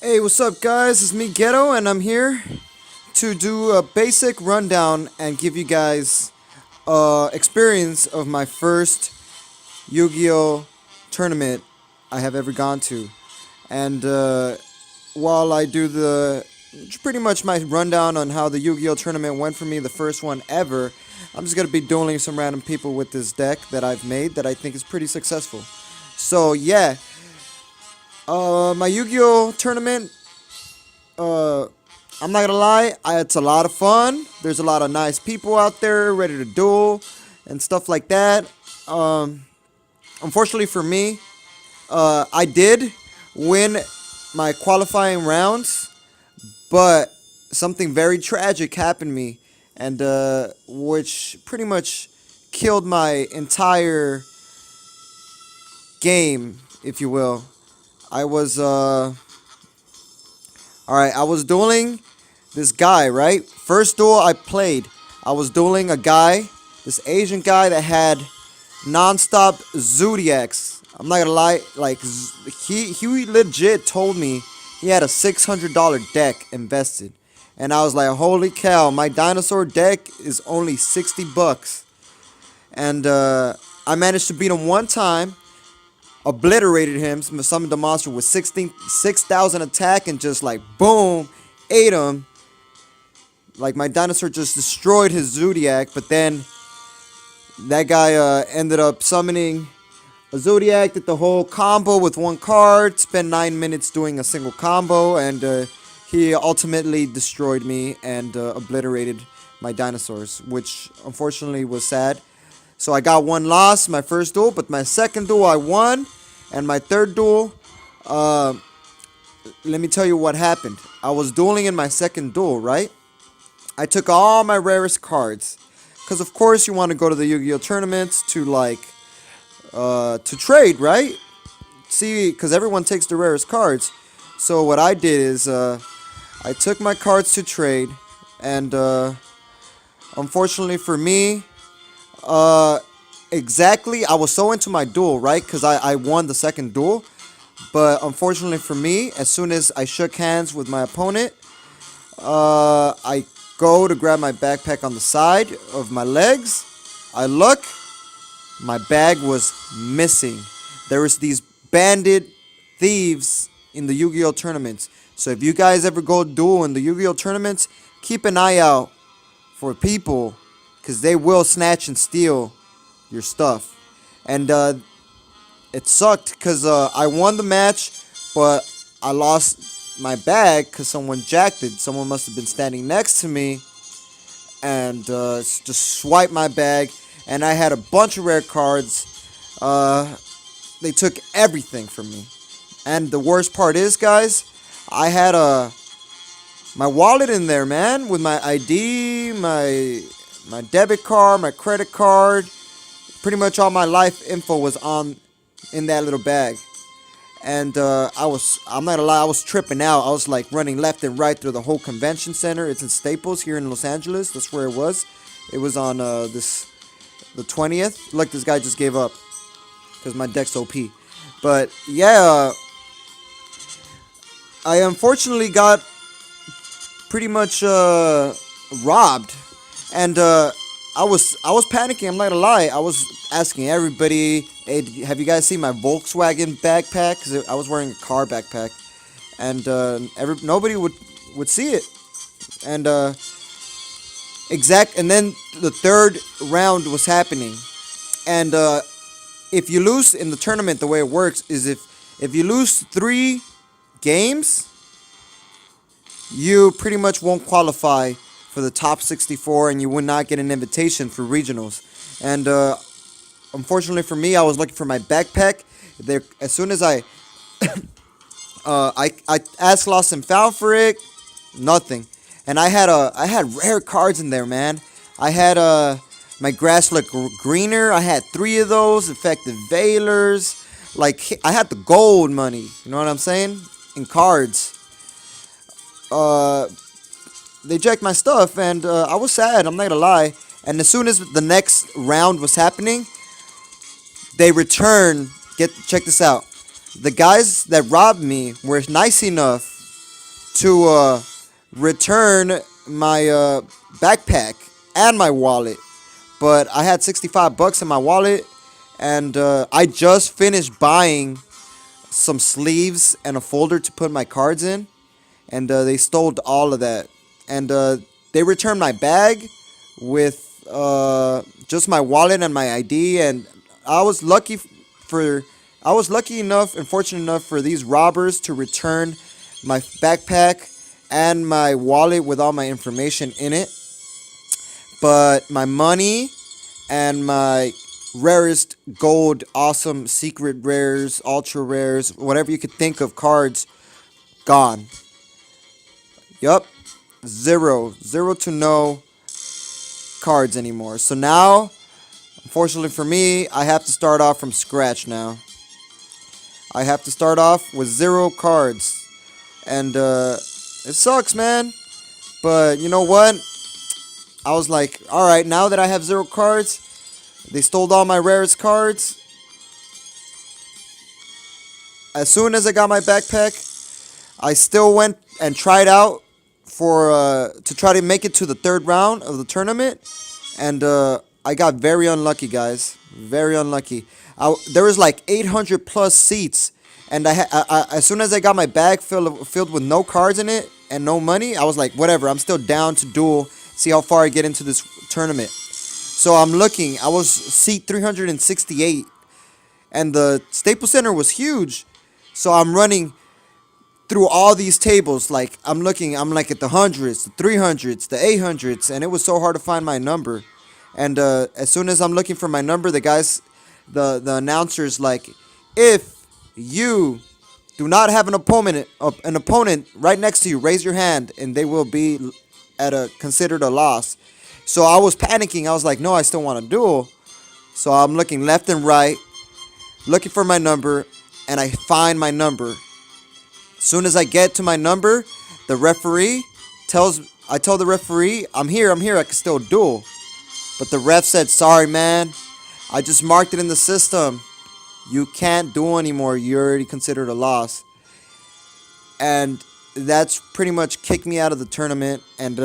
Hey, what's up, guys? It's me, Ghetto, and I'm here to do a basic rundown and give you guys experience of my first Yu-Gi-Oh tournament I have ever gone to. And while I do the pretty much my rundown on how the Yu-Gi-Oh tournament went for me, the first one ever, I'm just gonna be dueling some random people with this deck that I've made that I think is pretty successful. So yeah, my Yu-Gi-Oh tournament. Uh, I'm not gonna lie, it's a lot of fun. There's a lot of nice people out there ready to duel and stuff like that. Um, Unfortunately for me, I did win my qualifying rounds, but something very tragic happened to me, and which pretty much killed my entire game, if you will. I was all right. I was dueling this guy, right? First duel I played, I was dueling a guy, this Asian guy that had non-stop zodiacs. I'm not gonna lie, like he legit told me he had a $600 deck invested, and I was like, holy cow, my dinosaur deck is only $60, and I managed to beat him one time, obliterated him, summoned the monster with 6,000 attack, and just like boom, ate him. Like my dinosaur just destroyed his Zodiac, but then that guy ended up summoning a Zodiac, did the whole combo with one card, spent 9 minutes doing a single combo, and he ultimately destroyed me and obliterated my dinosaurs, which unfortunately was sad. So I got one loss, my first duel, but my second duel I won, and my third duel, let me tell you what happened. I was dueling in my second duel, right? I took all my rarest cards, because of course you want to go to the Yu-Gi-Oh tournaments to to trade, right? See, because everyone takes the rarest cards. So what I did is I took my cards to trade, and unfortunately for me, exactly, I was so into my duel, right? Because I won the second duel. But unfortunately for me, as soon as I shook hands with my opponent, I go to grab my backpack on the side of my legs. I look, my bag was missing. There was these bandit thieves in the Yu-Gi-Oh tournaments. So if you guys ever go duel in the Yu-Gi-Oh tournaments, keep an eye out for people, because they will snatch and steal your stuff. And it sucked because I won the match, but I lost my bag because someone jacked it. Someone must have been standing next to me and just swiped my bag. And I had a bunch of rare cards. They took everything from me. And the worst part is, guys, I had my wallet in there, man, with my ID, my debit card, my credit card. Pretty much all my life info was in that little bag. And I'm not gonna lie, I was tripping out. I was like running left and right through the whole convention center. It's in Staples here in Los Angeles. That's where it was. It was on the 20th. Look, this guy just gave up because my deck's OP. But yeah, I unfortunately got pretty much robbed, and I was panicking. I'm not gonna lie. I was asking everybody, "Hey, have you guys seen my Volkswagen backpack?" Because I was wearing a car backpack, and nobody would see it. And and then the third round was happening, and if you lose in the tournament, the way it works is if you lose 3 games, you pretty much won't qualify for the top 64, and you would not get an invitation for regionals. And unfortunately for me, I was looking for my backpack. There, as soon as I asked Lost and found for it, nothing. And I had rare cards in there, man. I had my grass looked greener. I had 3 of those effective Veilers. Like I had the gold money. You know what I'm saying? In cards. They jacked my stuff, and I was sad. I'm not gonna lie. And as soon as the next round was happening, they returned. Check this out. The guys that robbed me were nice enough to return my backpack and my wallet. But I had 65 bucks in my wallet, and I just finished buying some sleeves and a folder to put my cards in, and they stole all of that. And they returned my bag with just my wallet and my ID. And I was lucky for I was lucky enough and fortunate enough for these robbers to return my backpack and my wallet with all my information in it. But my money and my rarest gold, awesome, secret rares, ultra rares, whatever you could think of cards, gone. Yup. Zero. Zero to no cards anymore. So now, unfortunately for me, I have to start off from scratch now. I have to start off with 0 cards. And it sucks, man. But you know what? I was like, alright, now that I have 0 cards, they stole all my rarest cards. As soon as I got my backpack, I still went and tried out for to try to make it to the 3rd round of the tournament. And I got very unlucky, guys. Very unlucky. There was like 800 plus seats. And as soon as I got my bag filled with no cards in it and no money, I was like, whatever, I'm still down to duel, see how far I get into this tournament. So I'm looking, I was seat 368, and the Staples Center was huge. So I'm running through all these tables, like I'm like at the hundreds, the 300s, the 800s, and it was so hard to find my number. And as soon as I'm looking for my number, the announcer's like, if you do not have an opponent right next to you, raise your hand, and they will be considered a loss. So I was panicking. I was like, no, I still want to duel. So I'm looking left and right, looking for my number, and I find my number. As soon as I get to my number, the referee I tell the referee, I'm here, I can still duel. But the ref said, sorry, man, I just marked it in the system. You can't duel anymore. You're already considered a loss. And that's pretty much kicked me out of the tournament, and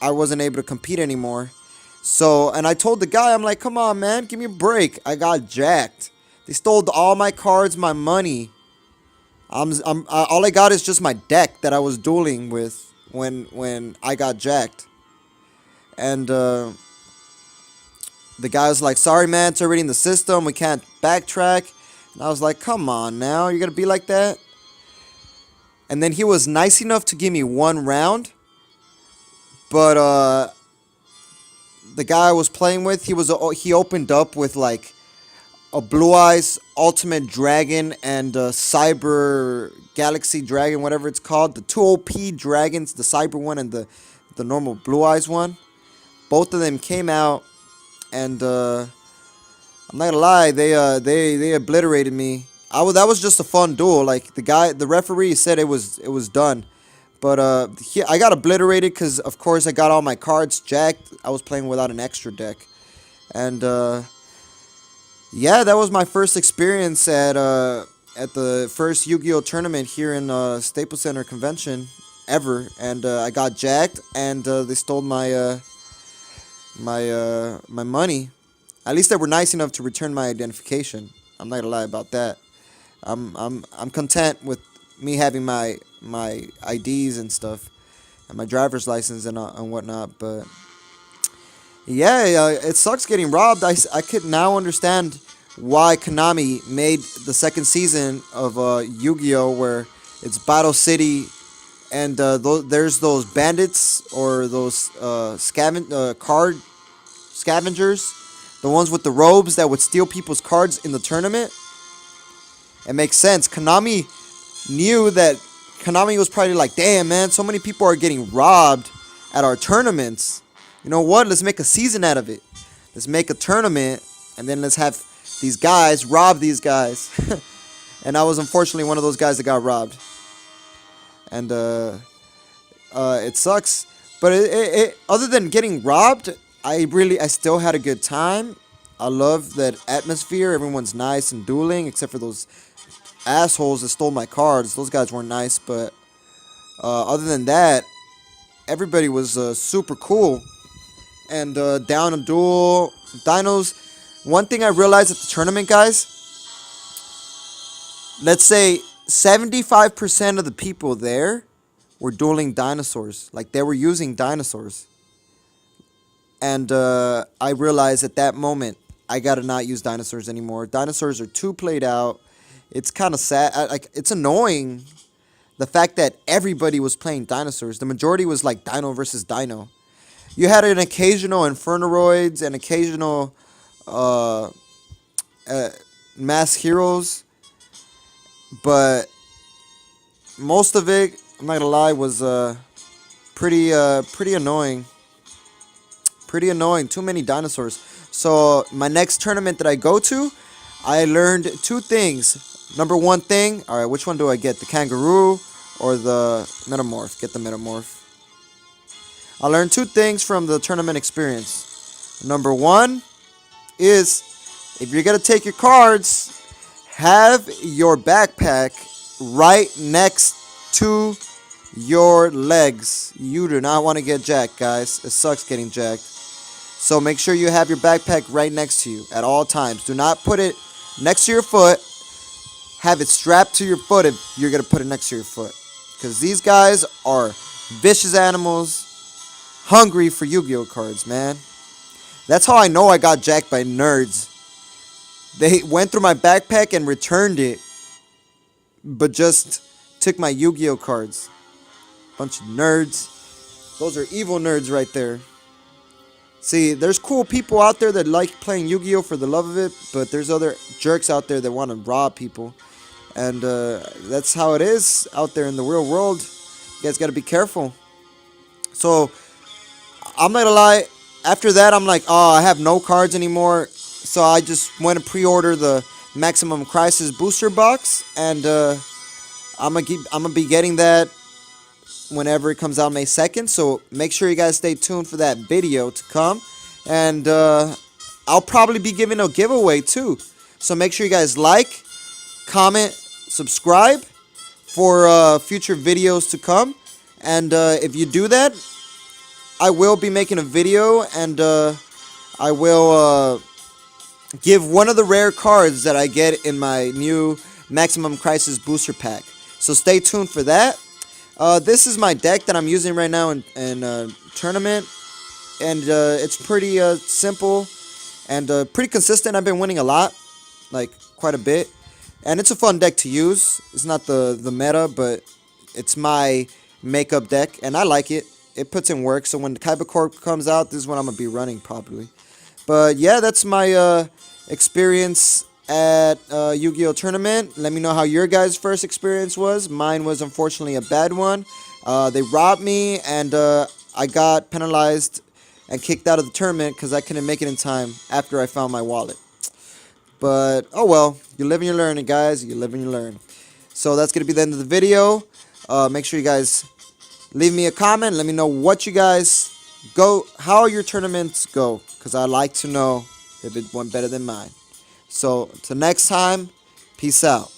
I wasn't able to compete anymore. So, and I told the guy, I'm like, come on, man, give me a break. I got jacked. They stole all my cards, my money. All I got is just my deck that I was dueling with when I got jacked. And the guy was like, sorry, man, it's already in the system. We can't backtrack. And I was like, come on now, you're going to be like that? And then he was nice enough to give me 1 round. But the guy I was playing with, he opened up with like a Blue Eyes Ultimate Dragon and a Cyber Galaxy Dragon, whatever it's called. The 2 OP dragons, the Cyber one and the normal Blue Eyes one. Both of them came out, and I'm not gonna lie, they obliterated me. That was just a fun duel. Like the referee said it was done, but I got obliterated because of course I got all my cards jacked. I was playing without an extra deck, and yeah, that was my first experience at the First Yugioh Tournament here in Staples Center Convention ever, and I got jacked, and they stole my money. At least they were nice enough to return my identification. I'm not gonna lie about that. I'm content with me having my IDs and stuff, and my driver's license and whatnot. But yeah, it sucks getting robbed. I could now understand why Konami made the 2nd season of Yu-Gi-Oh, where it's Battle City, and there's those bandits or those card scavengers, the ones with the robes that would steal people's cards in the tournament. It makes sense. Konami knew that. Konami was probably like, damn, man, so many people are getting robbed at our tournaments. You know what? Let's make a season out of it. Let's make a tournament, and then let's have these guys rob these guys. And I was unfortunately one of those guys that got robbed. And it sucks. But it other than getting robbed, I still had a good time. I love that atmosphere. Everyone's nice and dueling, except for those assholes that stole my cards. Those guys weren't nice, but Other than that, everybody was super cool. And down a duel, dinos. One thing I realized at the tournament, guys, let's say 75% of the people there were dueling dinosaurs. Like, they were using dinosaurs. And I realized at that moment, I gotta not use dinosaurs anymore. Dinosaurs are too played out. It's kind of sad. Like, it's annoying, the fact that everybody was playing dinosaurs. The majority was like dino versus dino. You had an occasional Infernaroids and occasional uh, mass heroes, but most of it, I'm not gonna lie, was pretty annoying. Pretty annoying. Too many dinosaurs. So my next tournament that I go to, I learned two things. Number one thing, all right, which one do I get? The kangaroo or the metamorph? Get the metamorph. I learned two things from the tournament experience. Number one is, if you're gonna take your cards, have your backpack right next to your legs. You do not want to get jacked, guys. It sucks getting jacked. So make sure you have your backpack right next to you at all times. Do not put it next to your foot. Have it strapped to your foot if you're going to put it next to your foot. Because these guys are vicious animals, hungry for Yu-Gi-Oh cards, man. That's how I know I got jacked by nerds. They went through my backpack and returned it, but just took my Yu-Gi-Oh cards. Bunch of nerds. Those are evil nerds right there. See, there's cool people out there that like playing Yu-Gi-Oh for the love of it, but there's other jerks out there that want to rob people. And that's how it is out there in the real world. You guys got to be careful. So, I'm not gonna lie, after that, I'm like, oh, I have no cards anymore. So I just went to pre-order the Maximum Crisis booster box, and I'm gonna be getting that whenever it comes out May 2nd. So make sure you guys stay tuned for that video to come, and I'll probably be giving a giveaway too. So make sure you guys like, comment, subscribe for future videos to come. And if you do that, I will be making a video, and I will give one of the rare cards that I get in my new Maximum Crisis booster pack. So stay tuned for that. This is my deck that I'm using right now in tournament, and it's pretty simple and pretty consistent. I've been winning a lot, like quite a bit, and it's a fun deck to use. It's not the meta, but it's my makeup deck, and I like it. It puts in work. So when the Kaiba Corp comes out, this is what I'm gonna be running probably. But yeah, that's my experience at Yu-Gi-Oh Tournament. Let me know how your guys' first experience was. Mine was unfortunately a bad one. They robbed me, and I got penalized and kicked out of the tournament because I couldn't make it in time after I found my wallet. But oh well, you live and you learn, guys. You live and you learn. So that's gonna be the end of the video. Make sure you guys leave me a comment. Let me know what you guys how your tournaments go, because I like to know if it went better than mine. So, till next time, peace out.